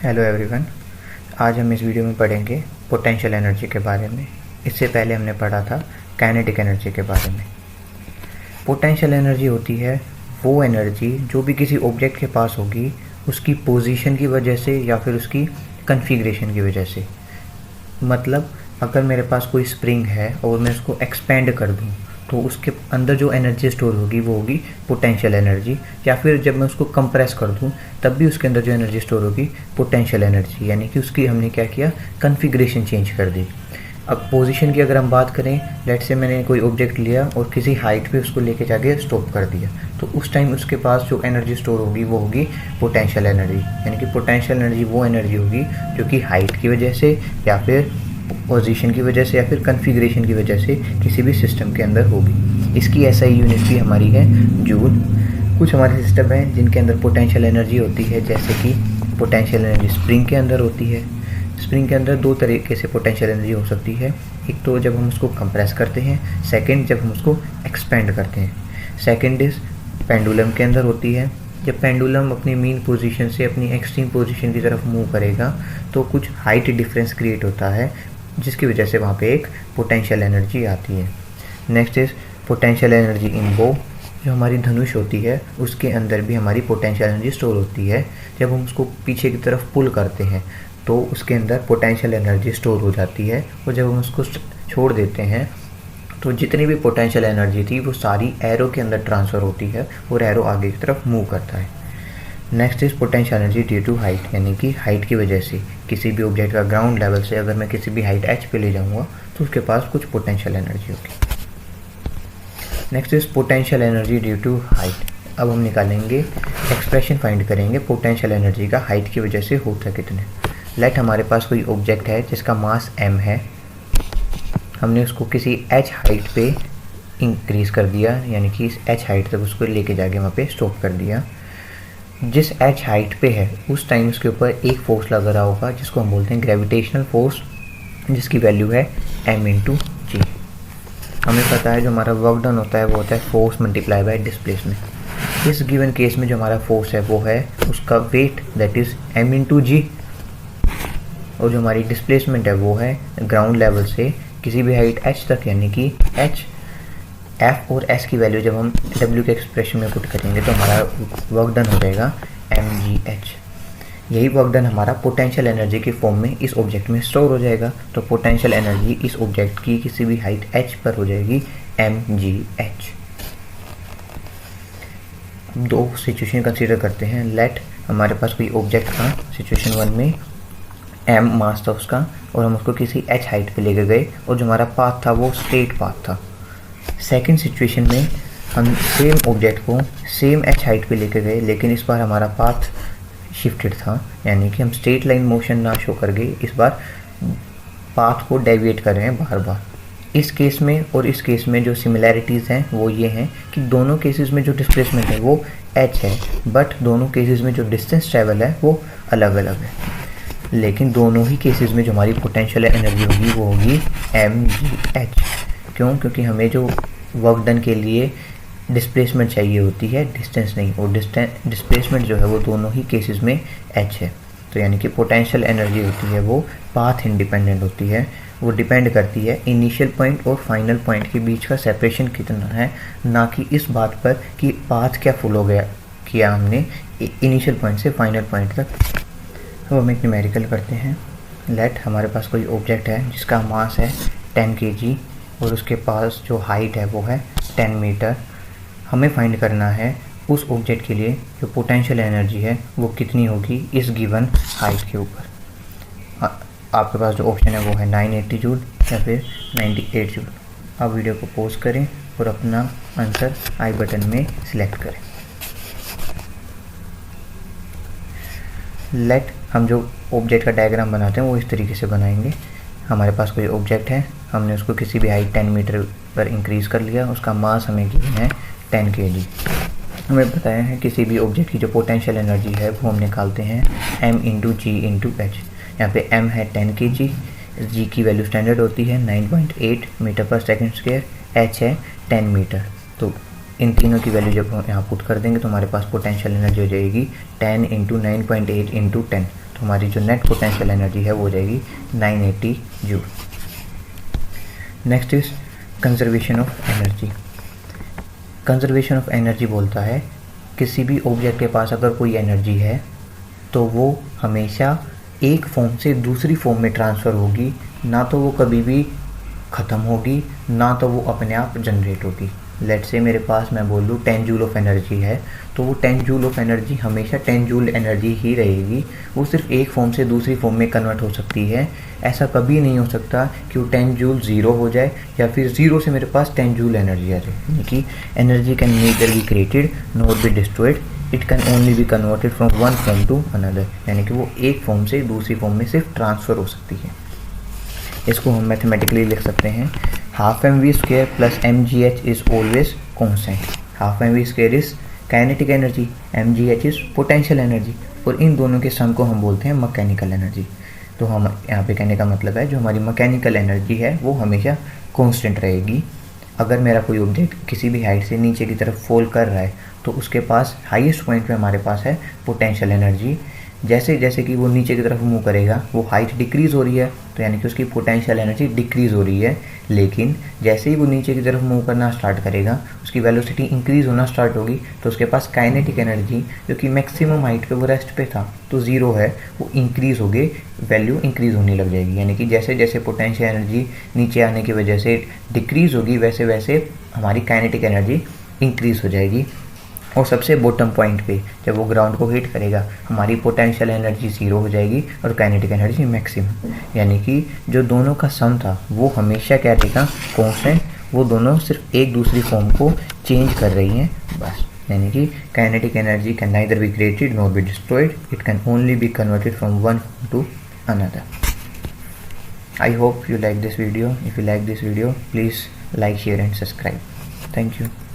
Hello everyone. आज हम इस वीडियो में पढ़ेंगे पोटेंशियल एनर्जी के बारे में। इससे पहले हमने पढ़ा था काइनेटिक एनर्जी के बारे में। पोटेंशियल एनर्जी होती है वो एनर्जी जो भी किसी ऑब्जेक्ट के पास होगी उसकी पोजीशन की वजह से या फिर उसकी कॉन्फ़िगरेशन की वजह से। मतलब अगर मेरे पास कोई स्प्रिंग है और मैं उसको एक्सपेंड कर दूं तो उसके अंदर जो एनर्जी स्टोर होगी वो होगी पोटेंशियल एनर्जी, या फिर जब मैं उसको कंप्रेस कर दूं तब भी उसके अंदर जो एनर्जी स्टोर होगी पोटेंशियल एनर्जी, यानी कि उसकी हमने क्या किया, कॉन्फ़िगरेशन चेंज कर दी। अब पोजीशन की अगर हम बात करें, लेट से मैंने कोई ऑब्जेक्ट लिया और किसी हाइट पे उसको लेके जाके स्टॉप कर दिया, तो उस टाइम उसके पास जो एनर्जी स्टोर होगी वो होगी पोटेंशियल एनर्जी। यानी कि पोटेंशियल एनर्जी वो एनर्जी होगी जो कि हाइट की वजह से या फिर पोजीशन की वजह से या फिर कॉन्फ़िगरेशन की वजह से किसी भी सिस्टम के अंदर होगी। इसकी एसआई यूनिट भी हमारी है जूल। कुछ हमारे सिस्टम हैं जिनके अंदर पोटेंशियल एनर्जी होती है, जैसे कि पोटेंशियल एनर्जी स्प्रिंग के अंदर होती है। स्प्रिंग के अंदर दो तरीके से पोटेंशियल एनर्जी हो सकती है, एक तो जब हम उसको कंप्रेस करते हैं, सेकंड जब हम उसको एक्सपेंड करते हैं। सेकंड इज पेंडुलम के अंदर होती है। जब पेंडुलम अपनी मीन पोजीशन से अपनी एक्सट्रीम पोजीशन की तरफ मूव करेगा तो कुछ हाइट डिफरेंस क्रिएट होता है, जिसकी वजह से वहाँ पे एक पोटेंशियल एनर्जी आती है। Next is potential energy in बो। जो हमारी धनुष होती है उसके अंदर भी हमारी पोटेंशियल एनर्जी स्टोर होती है। जब हम उसको पीछे की तरफ पुल करते हैं तो उसके अंदर पोटेंशियल एनर्जी स्टोर हो जाती है, और जब हम उसको छोड़ देते हैं तो जितनी भी पोटेंशियल एनर्जी थी वो सारी एरो के अंदर ट्रांसफ़र होती है और एरो आगे की तरफ मूव करता है। Next is potential energy due to height, यानी कि हाइट की वजह से किसी भी ऑब्जेक्ट का ग्राउंड लेवल से अगर मैं किसी भी हाइट h पे ले जाऊंगा तो उसके पास कुछ पोटेंशियल एनर्जी होगी। Next is potential energy due to height. अब हम निकालेंगे, एक्सप्रेशन फाइंड करेंगे पोटेंशियल एनर्जी का हाइट की वजह से होता कितने। लेट हमारे पास कोई ऑब्जेक्ट है जिसका मास m है, हमने उसको किसी h हाइट पे इंक्रीज़ कर दिया, यानी कि इस h हाइट तक उसको लेके जाके वहाँ पे स्टॉप कर दिया। जिस h हाइट पे है उस टाइम उसके ऊपर एक फोर्स लग रहा होगा जिसको हम बोलते हैं ग्रेविटेशनल फोर्स, जिसकी वैल्यू है m इंटू जी। हमें पता है जो हमारा वर्क डन होता है वो होता है फोर्स मल्टीप्लाई बाय डिस्प्लेसमेंट। इस गिवन केस में जो हमारा फोर्स है वो है उसका weight, that is m into G, और जो हमारी डिस्प्लेसमेंट है वो है ग्राउंड लेवल से किसी भी हाइट h तक, यानी कि h। f और s की वैल्यू जब हम w के एक्सप्रेशन में पुट करेंगे तो हमारा वर्क डन हो जाएगा mgh। यही वर्क डन हमारा पोटेंशियल एनर्जी के फॉर्म में इस ऑब्जेक्ट में स्टोर हो जाएगा। तो पोटेंशियल एनर्जी इस ऑब्जेक्ट की किसी भी हाइट h पर हो जाएगी mgh। दो सिचुएशन कंसीडर करते हैं। लेट हमारे पास कोई ऑब्जेक्ट था, सिचुएशन 1 में m मास था उसका, और हम उसको किसी h हाइट पे लेकर गए और जो हमारा पाथ था वो स्ट्रेट पाथ था। सेकेंड सिचुएशन में हम सेम ऑब्जेक्ट को सेम h हाइट पे लेकर गए, लेकिन इस बार हमारा पाथ शिफ्टेड था, यानी कि हम स्ट्रेट लाइन मोशन ना शो कर गए, इस बार पाथ को डेविएट कर रहे हैं बार बार। इस केस में और इस केस में जो सिमिलैरिटीज़ हैं वो ये हैं कि दोनों केसेस में जो डिस्प्लेसमेंट है वो h है, बट दोनों केसेस में जो डिस्टेंस ट्रैवल है वो अलग अलग है। लेकिन दोनों ही केसेस में जो हमारी पोटेंशियल एनर्जी होगी वो होगी mgh। क्यों? क्योंकि हमें जो वर्क डन के लिए डिस्प्लेसमेंट चाहिए होती है, डिस्टेंस नहीं, और डिस्प्लेसमेंट जो है वो दोनों ही केसेस में h है। तो यानी कि पोटेंशियल एनर्जी होती है वो पाथ इंडिपेंडेंट होती है, वो डिपेंड करती है इनिशियल पॉइंट और फाइनल पॉइंट के बीच का सेपरेशन कितना है, ना कि इस बात पर कि पाथ क्या फॉलो किया हमने इनिशियल पॉइंट से फाइनल पॉइंट तक। अब हम एक न्यूमेरिकल करते हैं। लेट हमारे पास कोई ऑब्जेक्ट है जिसका मास है 10 kg और उसके पास जो हाइट है वो है 10 मीटर। हमें फाइंड करना है उस ऑब्जेक्ट के लिए जो पोटेंशियल एनर्जी है वो कितनी होगी इस गिवन हाइट के ऊपर। आपके पास जो ऑप्शन है वो है 980 जूल या फिर 98 जूल। आप वीडियो को पॉज करें और अपना आंसर आई बटन में सिलेक्ट करें। लेट हम जो ऑब्जेक्ट का डायग्राम बनाते हैं वो इस तरीके से बनाएंगे। हमारे पास कोई ऑब्जेक्ट है, हमने उसको किसी भी हाइट 10 मीटर पर इंक्रीज़ कर लिया, उसका मास हमें गिवन है 10 kg। हमें बताया है किसी भी ऑब्जेक्ट की जो पोटेंशियल एनर्जी है वो हम निकालते हैं m इंटू जी इंटू एच। यहाँ पे m है 10 kg, g की वैल्यू स्टैंडर्ड होती है 9.8 मीटर पर सेकेंड स्क्वायर, h है 10 मीटर। तो इन तीनों की वैल्यू जब हम यहाँ पुट कर देंगे तो हमारे पास पोटेंशियल एनर्जी हो जाएगी 10 इंटू 9.8 इंटू 10, तो हमारी जो नेट पोटेंशियल एनर्जी है वो हो जाएगी 980 joule. Next is conservation of energy. Conservation of energy बोलता है किसी भी ऑब्जेक्ट के पास अगर कोई एनर्जी है तो वो हमेशा एक फॉर्म से दूसरी फॉर्म में ट्रांसफ़र होगी, ना तो वो कभी भी ख़त्म होगी, ना तो वो अपने आप जनरेट होगी। लेट से मेरे पास मैं बोल लूँ 10 जूल ऑफ एनर्जी है, तो वो 10 जूल ऑफ एनर्जी हमेशा 10 जूल एनर्जी ही रहेगी। वो सिर्फ एक फॉर्म से दूसरी फॉर्म में कन्वर्ट हो सकती है। ऐसा कभी नहीं हो सकता कि वो 10 जूल ज़ीरो हो जाए या फिर ज़ीरो से मेरे पास 10 जूल एनर्जी आ जाए। यानी कि energy can neither be created not be destroyed, it can only be converted from one form to another. यानी कि वो एक फॉर्म से दूसरी फॉर्म में सिर्फ ट्रांसफ़र हो सकती है। इसको हम मैथमेटिकली लिख सकते हैं, half m v square plus m g h is always constant. Half m v square is kinetic energy, m g h is potential energy, और इन दोनों के सम को हम बोलते हैं मैकेनिकल एनर्जी। तो हम यहाँ पे कहने का मतलब है जो हमारी मैकेनिकल एनर्जी है वो हमेशा कांस्टेंट रहेगी। अगर मेरा कोई ऑब्जेक्ट किसी भी हाइट से नीचे की तरफ फॉल कर रहा है तो उसके पास हाईएस्ट पॉइंट पे हमारे पास है पोटेंशियल एनर्जी। जैसे जैसे कि वो नीचे की तरफ मूव करेगा वो हाइट डिक्रीज़ हो रही है, तो यानी कि उसकी पोटेंशियल एनर्जी डिक्रीज़ हो रही है। लेकिन जैसे ही वो नीचे की तरफ मूव करना स्टार्ट करेगा उसकी वेलोसिटी इंक्रीज़ होना स्टार्ट होगी, तो उसके पास काइनेटिक एनर्जी जो कि मैक्सिमम हाइट पे वो रेस्ट पे था तो ज़ीरो है, वो इंक्रीज़ हो गई, वैल्यू इंक्रीज़ होने लग जाएगी। यानी कि जैसे जैसे पोटेंशियल एनर्जी नीचे आने की वजह से डिक्रीज़ होगी वैसे वैसे हमारी काइनेटिक एनर्जी इंक्रीज़ हो जाएगी। और सबसे बॉटम पॉइंट पे जब वो ग्राउंड को हिट करेगा हमारी पोटेंशियल एनर्जी ज़ीरो हो जाएगी और काइनेटिक एनर्जी मैक्सिमम। यानी कि जो दोनों का सम था वो हमेशा क्या रहेगा, कांस्टेंट। वो दोनों सिर्फ एक दूसरी फॉर्म को चेंज कर रही हैं बस। यानी कि kinetic energy can neither be created nor be destroyed, it can only be converted from one two another. I hope you like this video. If you like this video, please like, share and subscribe. Thank you.